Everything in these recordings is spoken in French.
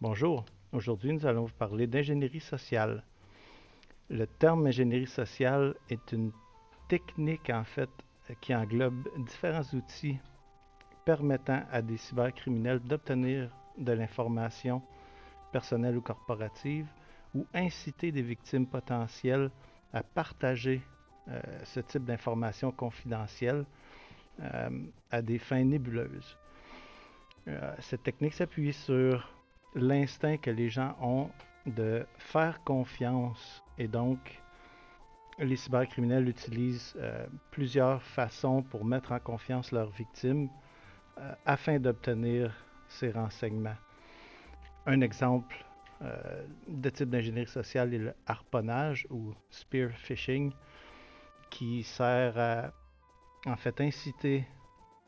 Bonjour, aujourd'hui nous allons vous parler d'ingénierie sociale. Le terme ingénierie sociale est une technique qui englobe différents outils permettant à des cybercriminels d'obtenir de l'information personnelle ou corporative ou inciter des victimes potentielles à partager ce type d'informations confidentielles euh, à des fins nébuleuses. Cette technique s'appuie sur l'instinct que les gens ont de faire confiance et donc les cybercriminels utilisent plusieurs façons pour mettre en confiance leurs victimes afin d'obtenir ces renseignements. Un exemple de type d'ingénierie sociale est le harponnage ou spear phishing qui sert à inciter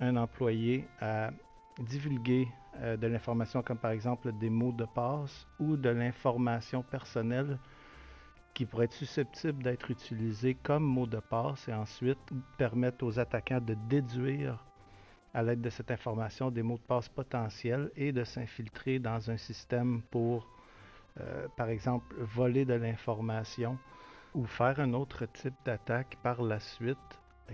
un employé à divulguer de l'information comme par exemple des mots de passe ou de l'information personnelle qui pourrait être susceptible d'être utilisée comme mot de passe et ensuite permettre aux attaquants de déduire à l'aide de cette information des mots de passe potentiels et de s'infiltrer dans un système pour, par exemple, voler de l'information ou faire un autre type d'attaque par la suite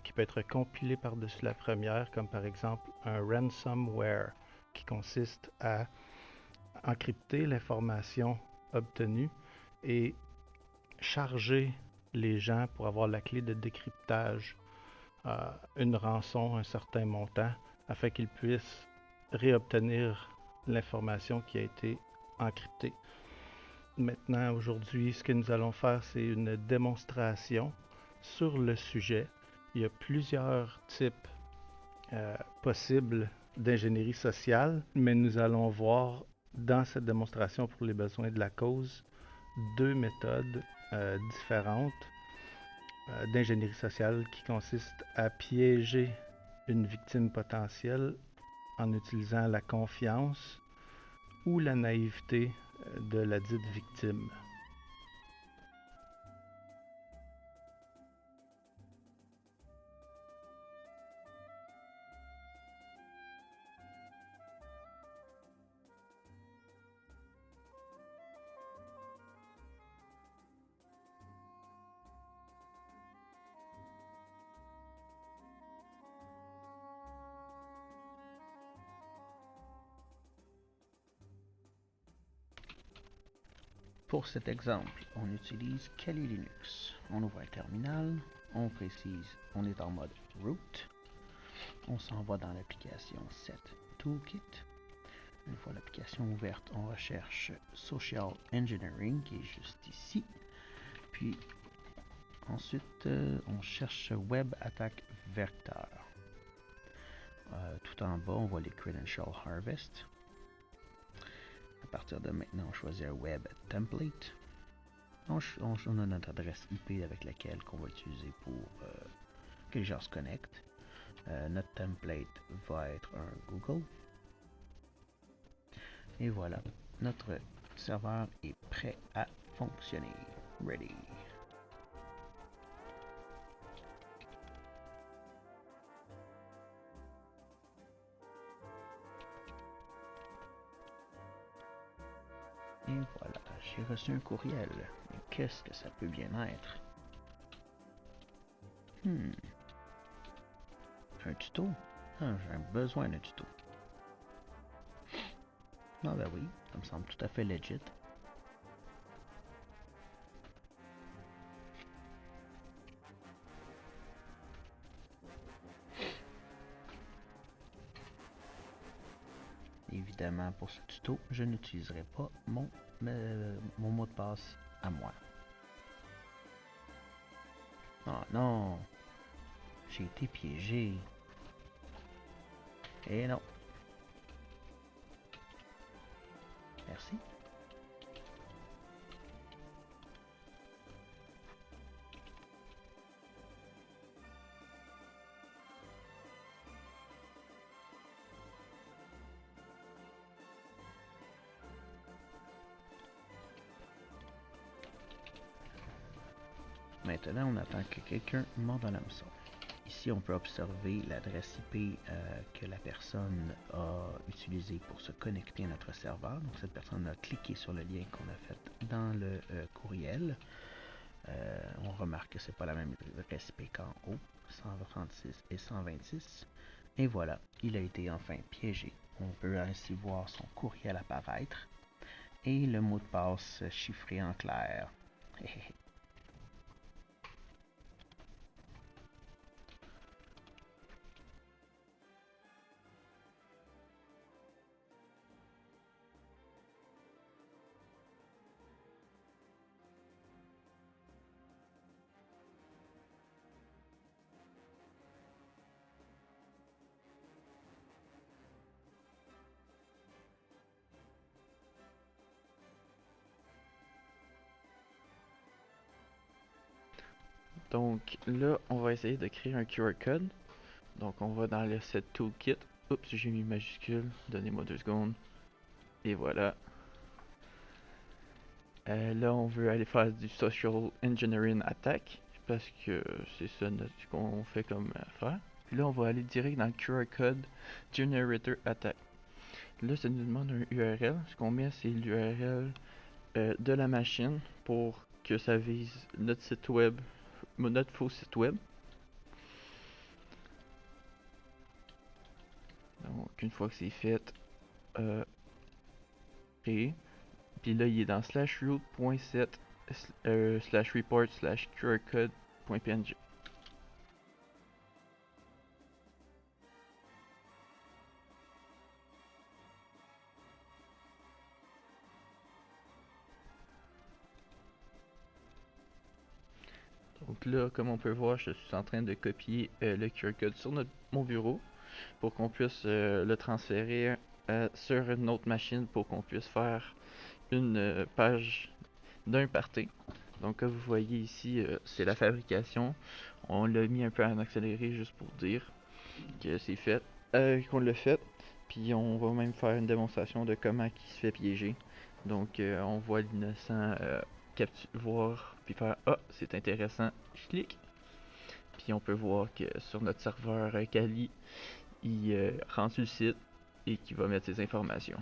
qui peut être compilé par-dessus la première, comme par exemple un ransomware qui consiste à encrypter l'information obtenue et charger les gens pour avoir la clé de décryptage, une rançon, un certain montant, afin qu'ils puissent réobtenir l'information qui a été encryptée. Maintenant, aujourd'hui, ce que nous allons faire, c'est une démonstration sur le sujet. Il y a plusieurs types possibles d'ingénierie sociale, mais nous allons voir dans cette démonstration pour les besoins de la cause deux méthodes différentes d'ingénierie sociale qui consistent à piéger une victime potentielle en utilisant la confiance ou la naïveté de la dite victime. Pour cet exemple, on utilise Kali Linux. On ouvre un terminal, on précise on est en mode root, on s'en va dans l'application Set Toolkit. Une fois l'application ouverte, on recherche Social Engineering qui est juste ici. Puis ensuite, on cherche Web Attack Vector. Tout en bas, on voit les Credential Harvest. À partir de maintenant, on choisit un Web Template. On a notre adresse IP avec laquelle on va utiliser pour que les gens se connectent. Notre template va être un Google. Et voilà, notre serveur est prêt à fonctionner. Ready. Et voilà, j'ai reçu un courriel. Mais qu'est-ce que ça peut bien être? Un tuto? Ah, j'ai besoin d'un tuto. Ah ben oui, ça me semble tout à fait legit. Évidemment, pour ce tuto, je n'utiliserai pas mon mot de passe à moi. Oh non, j'ai été piégé. Et non. Merci. Maintenant, on attend que quelqu'un morde à l'hameçon. Ici, Ici, on peut observer l'adresse IP que la personne a utilisée pour se connecter à notre serveur. Donc, cette personne a cliqué sur le lien qu'on a fait dans le courriel. On remarque que ce n'est pas la même adresse IP qu'en haut, 136 et 126. Et voilà, il a été enfin piégé. On peut ainsi voir son courriel apparaître et le mot de passe chiffré en clair. Donc là, on va essayer de créer un QR code. Donc on va dans le set toolkit. Oups, j'ai mis majuscule. Donnez-moi 2 secondes. Et voilà. Là, on veut aller faire du social engineering attack parce que c'est ça ce qu'on fait comme affaire. Puis là, on va aller direct dans le QR code generator attack. Là, ça nous demande un URL. Ce qu'on met, c'est l'URL de la machine pour que ça vise notre site web, notre faux site web. Donc, une fois que c'est fait, et puis là, il est dans /root.set /report /qrcode.png. Donc là, comme on peut voir, je suis en train de copier le QR code sur mon bureau pour qu'on puisse le transférer sur une autre machine pour qu'on puisse faire une page d'un party. Donc comme vous voyez ici, c'est la fabrication. On l'a mis un peu en accéléré juste pour dire que c'est fait, qu'on l'a fait. Puis on va même faire une démonstration de comment il se fait piéger. Donc on voit l'innocent voir puis faire ah c'est intéressant, je clique. Puis on peut voir que sur notre serveur Kali, il rend sur le site et qu'il va mettre ses informations.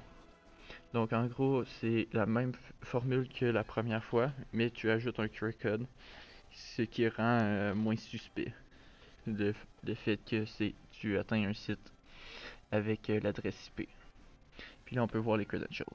Donc en gros, c'est la même formule que la première fois, mais tu ajoutes un QR code, ce qui rend moins suspect le fait que tu atteins un site avec l'adresse IP. Puis là, on peut voir les credentials.